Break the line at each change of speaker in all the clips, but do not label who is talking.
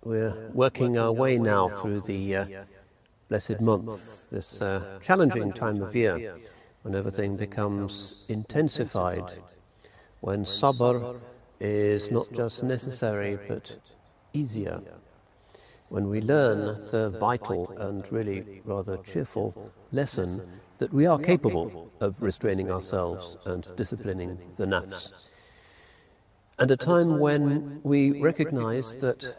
We're working our way now through the blessed month, this challenging time of year, when everything becomes intensified, when sabr is not just necessary but easier, when we learn the vital and really rather cheerful lesson that we are capable of restraining ourselves and disciplining the nafs. And a time when we recognize that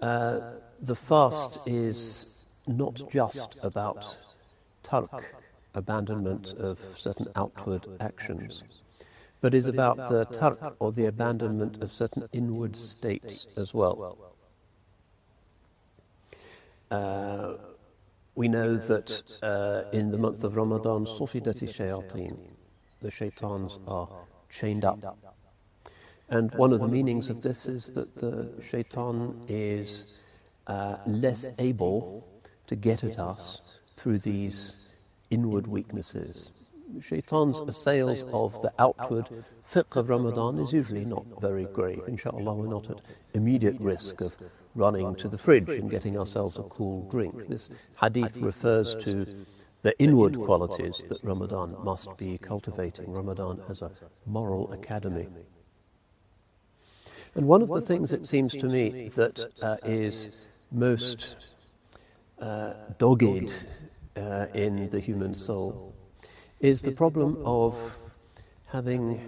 the fast is not just about tark, abandonment of certain outward actions, but is about the tark, or the abandonment of certain inward states as well. We know that in the month of Ramadan, sufidati shayateen, the shaitans are chained up. And one of the meanings of this is that the shaitan is less able to get at us through these inward weaknesses. Shaitan's assails of the outward fiqh of Ramadan is usually not very grave. Inshallah, we're not at immediate risk of running to the fridge and getting ourselves a cool drink. This hadith refers to the inward qualities that Ramadan must be cultivating, Ramadan as a moral academy. And one of the things, it seems to me, that is most dogged in the human soul is the problem of having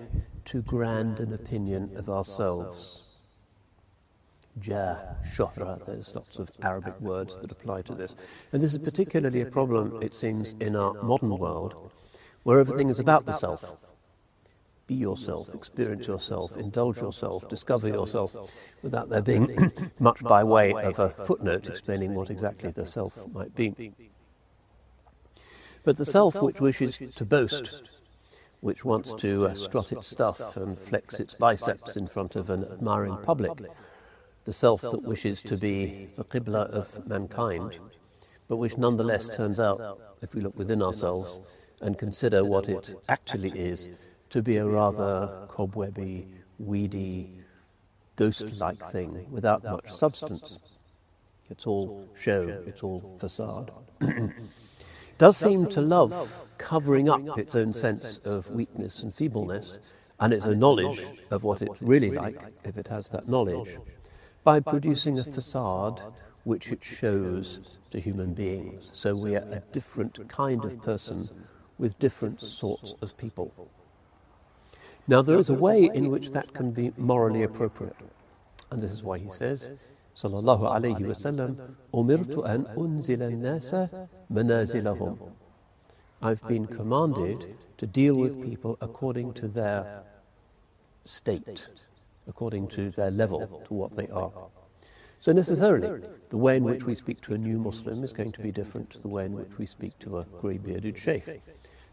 too grand an opinion of ourselves. Jah, shuhra, there's lots of Arabic words that apply to this. And this is particularly a problem, it seems, in our modern world, where everything is about the self. Be yourself, experience yourself, indulge yourself, discover yourself, without there being much by way of a footnote explaining what exactly the self might be. But the self which wishes to boast, which wants to strut its stuff and flex its biceps in front of an admiring public, the self that wishes to be the qibla of mankind, but which nonetheless turns out, if we look within ourselves and consider what it actually is, to be a rather cobwebby, weedy, ghost-like thing without much substance. It's all show, it's all facade. Does seem to love covering up its own sense of weakness and feebleness and its own knowledge of what it's really like, if it has that knowledge, by producing a facade which it shows to human beings. So we are a different kind of person with different sorts of people. Now, there is a way in which that can be morally appropriate. And this is why he says, sallallahu alayhi wa sallam, umirtu an unzila an-nasa manazilahum. I've been commanded to deal with people according to their state, according to their level, to what they are. So necessarily, the way in which we speak to a new Muslim is going to be different to the way in which we speak to a grey-bearded sheikh.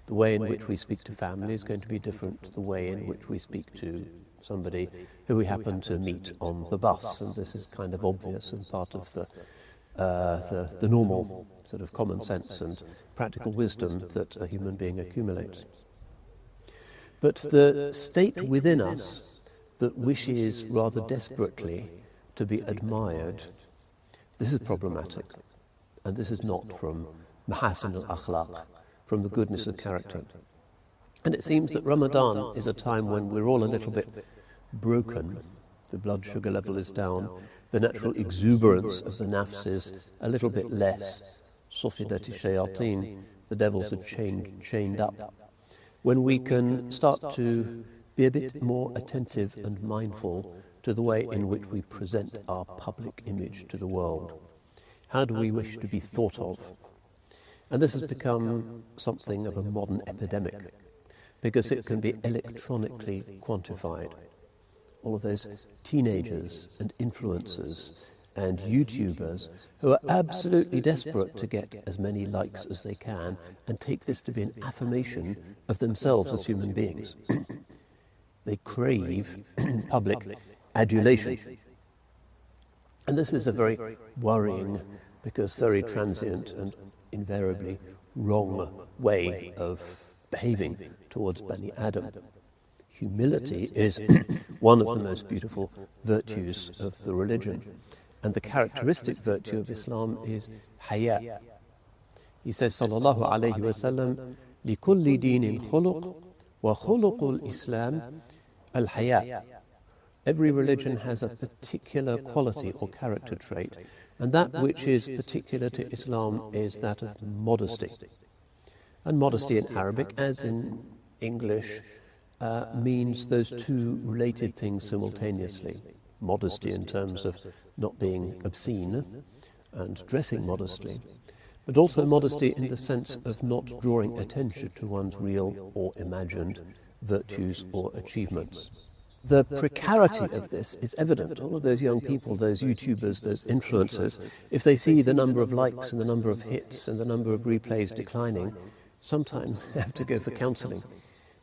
The way in which we speak to family is going to be different to the way in which we speak to somebody who we happen to meet on the bus. And this is kind of obvious and part of the normal sort of common sense and practical wisdom that a human being accumulates. But the state within us that wishes rather desperately to be admired, this is problematic. And this is not from mahasin al-akhlaq, from the goodness of character. And it seems that Ramadan is a time when we're all a little bit broken. The blood sugar level is down. The natural exuberance of the nafs is a little bit less. Sufidati shayateen, the devils are chained up. When we can start to be a bit more attentive and mindful to the way in which we present our public image to the world. How do we wish to be thought of? And this has become something of a modern epidemic, because it can be electronically quantified. All of those teenagers and influencers and YouTubers who are absolutely desperate to get as many likes as they can and take this to be an affirmation of themselves as human beings. They crave public adulation. And this is a very worrying, because very transient and invariably wrong way of behaving towards Bani Adam. Humility is one of the most beautiful virtues of the religion. And the characteristic virtue of Islam is haya. He says, sallallahu alayhi wa sallam, لِكُلِّ دِينٍ خُلُقٍ وَخُلُقُ الْإِسْلَامِ الْحَيَاءُ. Every religion has a particular quality or character trait, and that which is particular to Islam is that of modesty. And modesty in Arabic, as in English, means those two related things simultaneously. Modesty in terms of not being obscene and dressing modestly, but also modesty in the sense of not drawing attention to one's real or imagined virtues or achievements. The precarity of this is evident. All of those young people, those YouTubers, those influencers, if they see the number of likes and the number of hits and the number of replays declining, sometimes they have to go for counseling.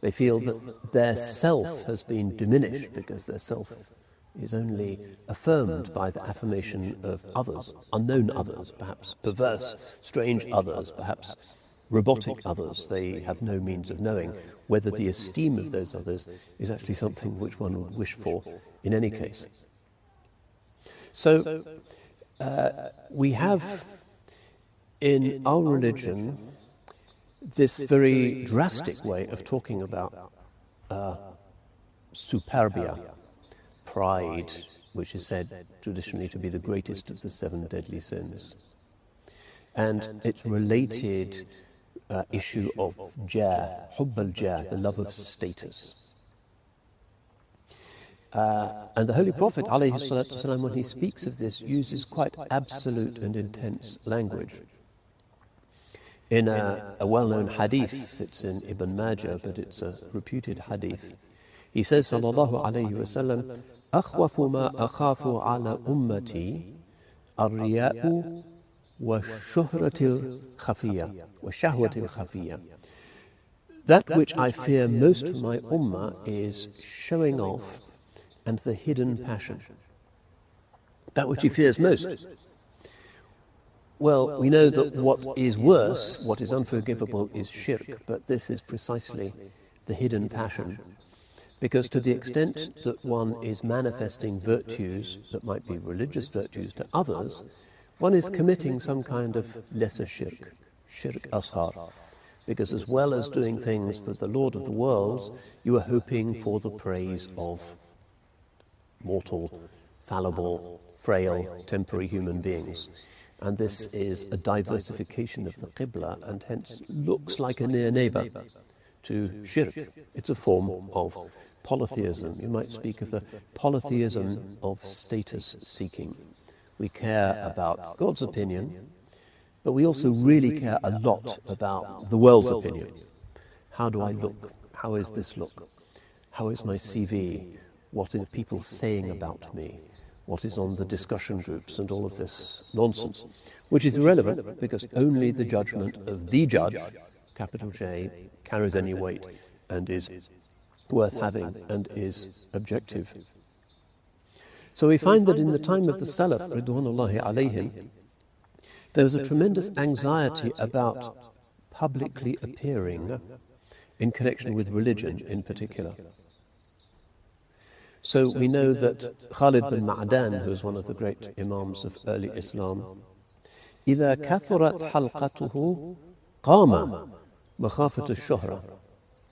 They feel that their self has been diminished because their self is only affirmed by the affirmation of others, unknown others, perhaps perverse, strange others, perhaps robotic others. They have no means of knowing whether the esteem of those others is actually something which one would wish for in any case. So we have in our religion this very drastic way of talking about superbia, pride, which is said traditionally to be the greatest of the 7 deadly sins. And its related issue of jah, hubb al-jah, the love of status. And the Holy Prophet, alayhi salatu wasalam, when he speaks of this, uses quite absolute and intense language. In a well-known hadith, it's in Ibn Majah, but it's a reputed hadith. He says, sallallahu alayhi wa sallam, أَخْوَفُ مَا أَخَافُ عَلَى أُمَّتِي الرِّيَاءُ وَالشُّهْرَةِ الْخَفِيَّةِ وَالشَّهْوَةِ الْخَفِيَّةِ. That which I fear most for my ummah is showing off and the hidden passion. That which he fears most. Well, we know that what is worse, what is unforgivable, is shirk, but this is precisely the hidden passion. Because to the extent that one is manifesting virtues that might be religious virtues to others, one is committing some kind of lesser shirk, shirk ashar. Because as well as doing things for the Lord of the worlds, you are hoping for the praise of mortal, fallible, frail, temporary human beings. And this is a diversification of the Qibla and hence looks like a near neighbor to shirk. It's a form of polytheism. You might speak of the polytheism of status seeking. We care about God's opinion, but we also really care a lot about the world's opinion. How do I look? How is this look? How is my CV? What are people saying about me? What is on the discussion groups and all of this nonsense, which is irrelevant because only the judgment of the judge, capital J, carries any weight and is worth having and is objective. So we find that in the time of the Salaf, Ridwanullahi alayhim, there was a tremendous anxiety about publicly appearing in connection with religion in particular. So we know that Khalid bin Ma'dan, who was one of the great imams of early Islam, إِذَا كَثُرَتْ حَلْقَتُهُ قَامَ مَخَافَةُ الشُّهْرَةِ.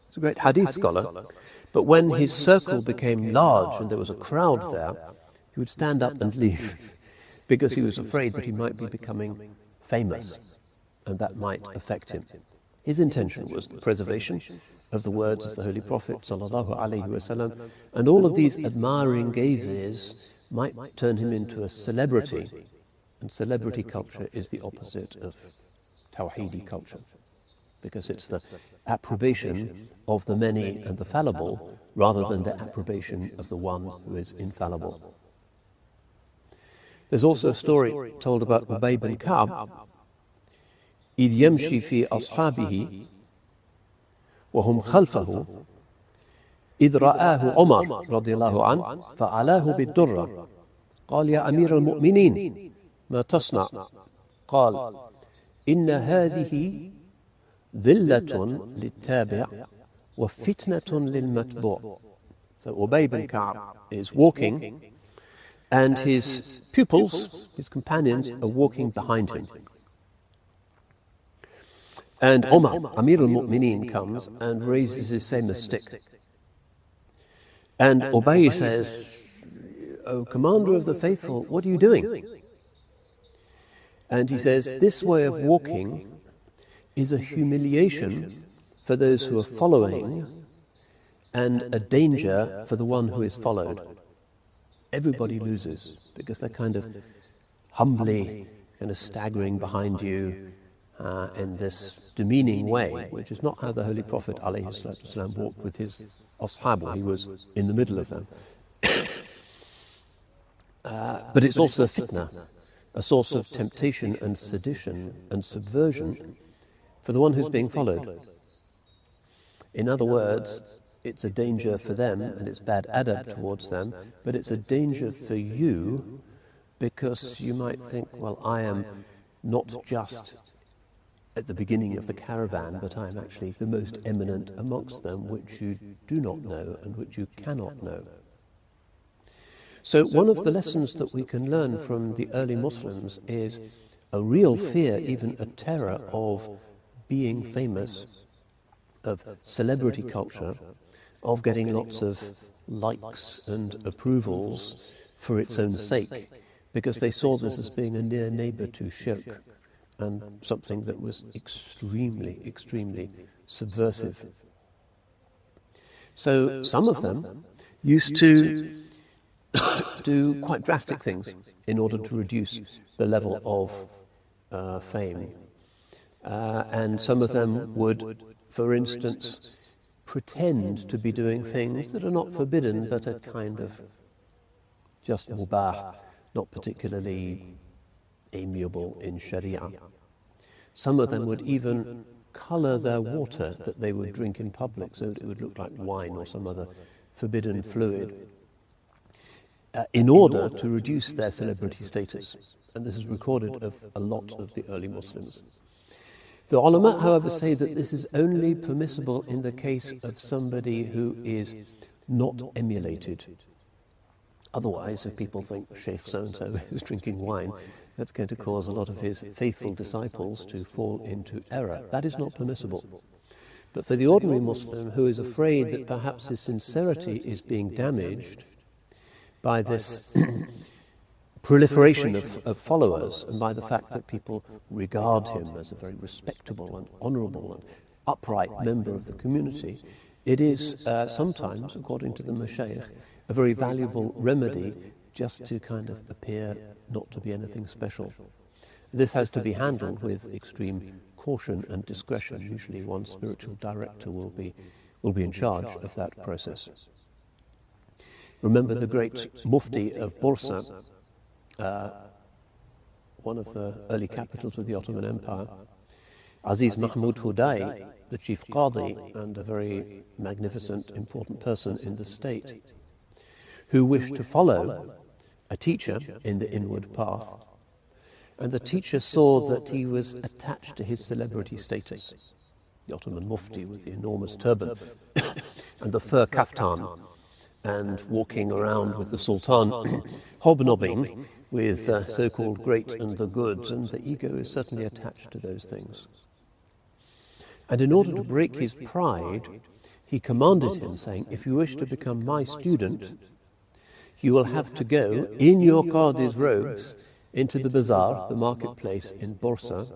He's a great hadith scholar, but when his circle became large and there was a crowd there, he would stand up and leave because he was afraid that he might be becoming famous and that might affect him. His intention was the preservation of the words of the Holy Prophet ﷺ, and all of these admiring gazes might turn him into a celebrity, and celebrity culture is the opposite of Tawheedi culture, because it's the approbation of the many and the fallible rather than the approbation of the one who is infallible. There's also a story told about Ubay bin Ka'b, إِذْ يَمْشِي فِي أَصْحَابِهِ وهم خلفه إذ رآه عمر رضي الله عنه فعلاه بالدرة قال يا أمير المؤمنين ما تصنع قال إن هذه ذلة للتابع وفتنة للمتبوع. So Ubay bin Ka'b is walking and his pupils his companions are walking behind him. And Omar, Amir al-Mu'mineen, comes and raises his famous stick. And Ubay says, "O Commander of the Faithful, what are you doing?" And he says, "This way of walking is a humiliation for those who are following and a danger for the one who is followed." Everybody loses because they're kind of humbly kind of staggering behind you in this demeaning way, which is not how the Holy Prophet ﷺ walked with his ashab. He was in the middle of them. But it's also a fitna, a source of temptation and sedition and subversion for the one who's being followed. In other words, it's a danger for them and it's bad adab towards them, but it's a danger for you because you might think, well, I am not just at the beginning of the caravan, but I am actually the most eminent amongst them, which you do not know and which you cannot know. So one of the lessons that we can learn from the early Muslims is a real fear, even a terror of being famous, of celebrity culture, of getting lots of likes and approvals for its own sake, because they saw this as being a near neighbour to shirk and something that was extremely, extremely subversive. So some of them used to do quite drastic things in order to reduce the level of fame. And some of them would, for instance, pretend to be doing things that are not forbidden but are kind of just mubah, not particularly amiable in Sharia. Some of them would even colour their water that they would drink in public so that it would look like wine or some other forbidden fluid, in order to reduce their celebrity status. And this is recorded of a lot of the early Muslims. The ulama, however, say that this is only permissible in the case of somebody who is not emulated. Otherwise, if people think Shaykh so-and-so is drinking wine, that's going to cause a lot of his faithful disciples to fall into error. That is not permissible. But for the ordinary Muslim who is afraid that perhaps his sincerity is being damaged by this proliferation of followers and by the fact that people regard him as a very respectable and honourable and upright member of the community, it is sometimes, according to the Mashaykh, a very valuable remedy just to kind of appear not to be anything special. This has to be handled with extreme caution and discretion. Usually one spiritual director will be in charge of that process. Remember the great Mufti of Bursa, one of the early capitals of the Ottoman Empire, Aziz Mahmud Hudai, the chief Qadi and a very magnificent, important person in the state, who wished to follow a teacher in the inward path. And the teacher saw that he was attached to his celebrity status. The Ottoman Mufti with the enormous turban and the fur kaftan, and walking around with the Sultan, hobnobbing with so-called great and the good, and the ego is certainly attached to those things. And in order to break his pride, he commanded him, saying, "If you wish to become my student, you will have to go in your Qadi's robes into the bazaar, the marketplace in Bursa,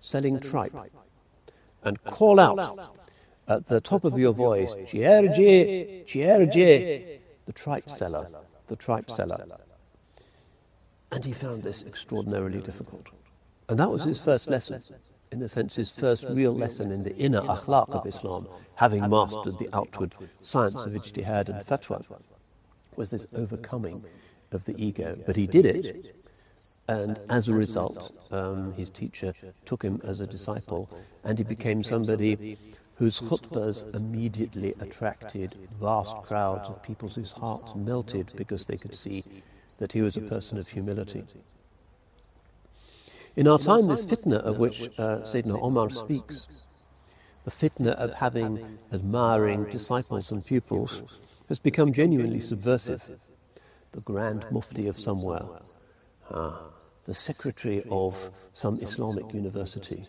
selling tripe, and call out at the top of your voice, 'Chierje, Chierje,' the tripe seller, the tripe seller." And he found this extraordinarily difficult. And that was his first lesson, in the sense his first real lesson in the inner akhlaq of Islam, having mastered the outward science of ijtihad and fatwa, was this overcoming of the ego. But he did it, and as a result, his teacher took him as a disciple, and he became somebody whose khutbahs immediately attracted vast crowds of people whose hearts melted because they could see that he was a person of humility. In our time, this fitna of which Sayyidina Omar speaks, the fitna of having admiring disciples and pupils, has become genuinely subversive. The Grand Mufti of somewhere, the secretary of some Islamic university,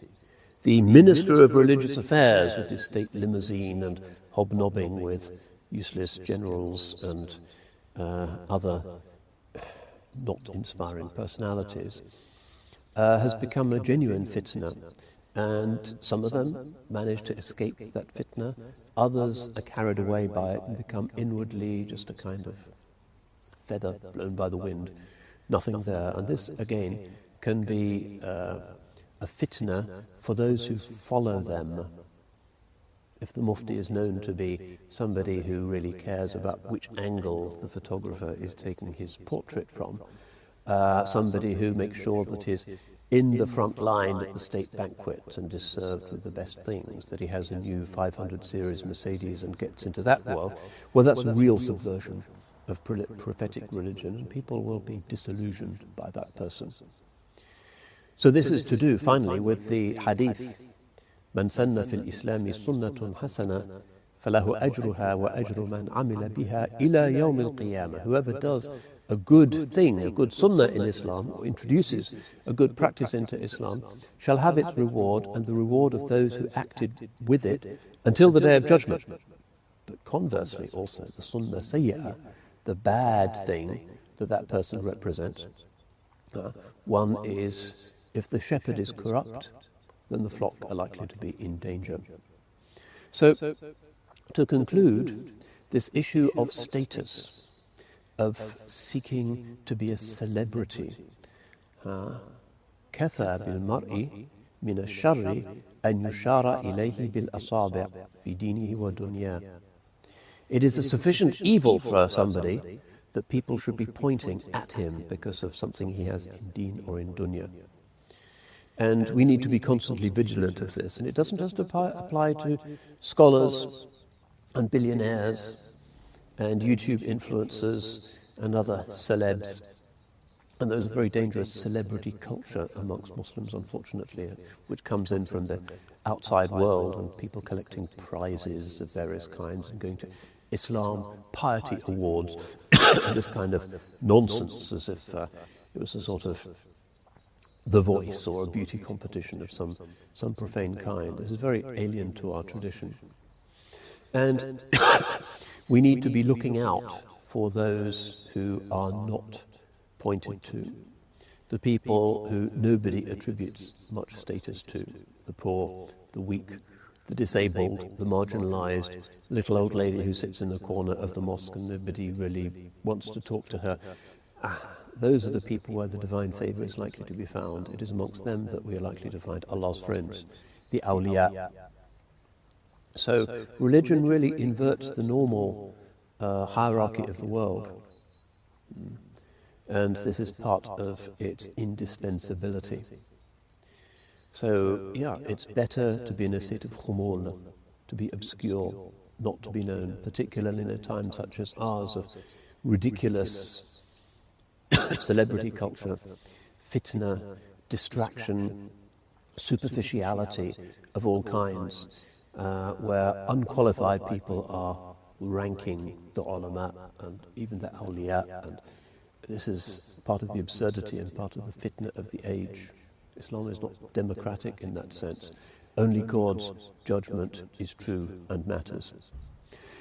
the Minister of Religious Affairs with his state limousine and hobnobbing with useless generals and other not inspiring personalities, has become a genuine fitna. And some of them manage to escape that fitna. Others are carried away by it and become inwardly just a kind of feather blown by the wind. Nothing there. And this, again, can be a fitna for those who follow them. If the mufti is known to be somebody who really cares about which angle the photographer is taking his portrait from, somebody who makes sure that he's in the front line at the state banquet and is served with the best things, that he has a new 500 series Mercedes and gets into that world, well, that's real subversion of prophetic religion, and people will be disillusioned by that person. So this is to do, finally, with the hadith, من سن في الإسلام سنة حسنة فله أجرها وأجر من عمل بها إلى يوم القيامة. Whoever does a good thing, a good sunnah in Islam, or introduces a good practice into Islam, shall have its reward and the reward of those who acted with it until the day of judgment. But conversely also, the sunnah sayyah, the bad thing that person represents, one is, if the shepherd is corrupt, then the flock are likely to be in danger. So, to conclude, this issue of status, of seeking to be a celebrity, كفى بالمرء من الشر أن يشار إليه بالأصابع في دينه ودنياه. It is a sufficient evil for somebody that people should be pointing at him because of something he has in deen or in dunya. And we need to be constantly vigilant of this. And it doesn't just apply to scholars and billionaires and YouTube influencers and other celebs. And there's a very dangerous celebrity culture amongst Muslims, unfortunately, which comes in from the outside world, and people collecting prizes of various kinds and going to Islam piety awards, this kind of nonsense, as if it was a sort of The Voice or a beauty competition of some profane kind. This is very alien to our tradition. And we need to be looking out for those who are not pointed to, the people who nobody attributes much status to, the poor, the weak, the disabled, the marginalized, little old lady who sits in the corner of the mosque and nobody really wants to talk to her. Those are the people where the divine favour is likely to be found. It is amongst them that we are likely to find Allah's friends, the awliya. So religion really inverts the normal hierarchy of the world. And this is part of its indispensability. So, it's better to be in a state of khumul, to be obscure, not to be known, particularly in a time such as ours of ridiculous celebrity culture, fitna, distraction, superficiality of all kinds, where unqualified people are ranking the ulama and even the awliya, and this is part of the absurdity and part of the fitna of the age. Islam is not democratic in that sense. Only God's judgment is true and matters.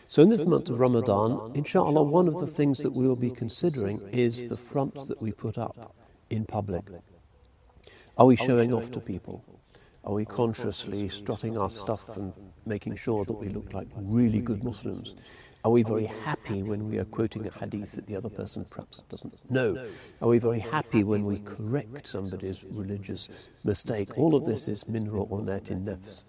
So in this month of Ramadan, inshallah, one of the things that we will be considering is the front that we put up in public. Are we showing off to people? Are we consciously strutting our stuff and making sure that we look like really good Muslims? Are we very happy when we are quoting a hadith that the other person perhaps doesn't know? Are we very happy when we correct somebody's religious mistake? All of this is min ru'unatin nafs,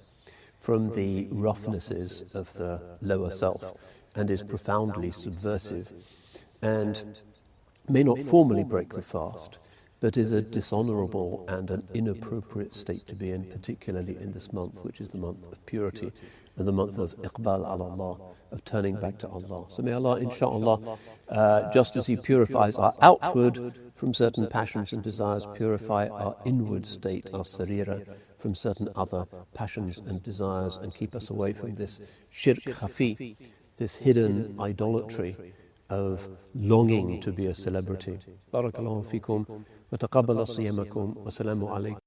from the roughnesses of the lower self, and is profoundly subversive, and may not formally break the fast, but is a dishonourable and an inappropriate state to be in, particularly in this month, which is the month of purity and the month of iqbal ala Allah, of turning back to Allah. So may Allah, inshallah, just as He purifies our outward from certain passions and desires, purify our inward state, our sarira, from certain other passions and desires, and keep us away from this shirk khafi, this hidden idolatry of longing to be a celebrity. Barakallahu fikum. وتقبل صيامكم والسلام عليكم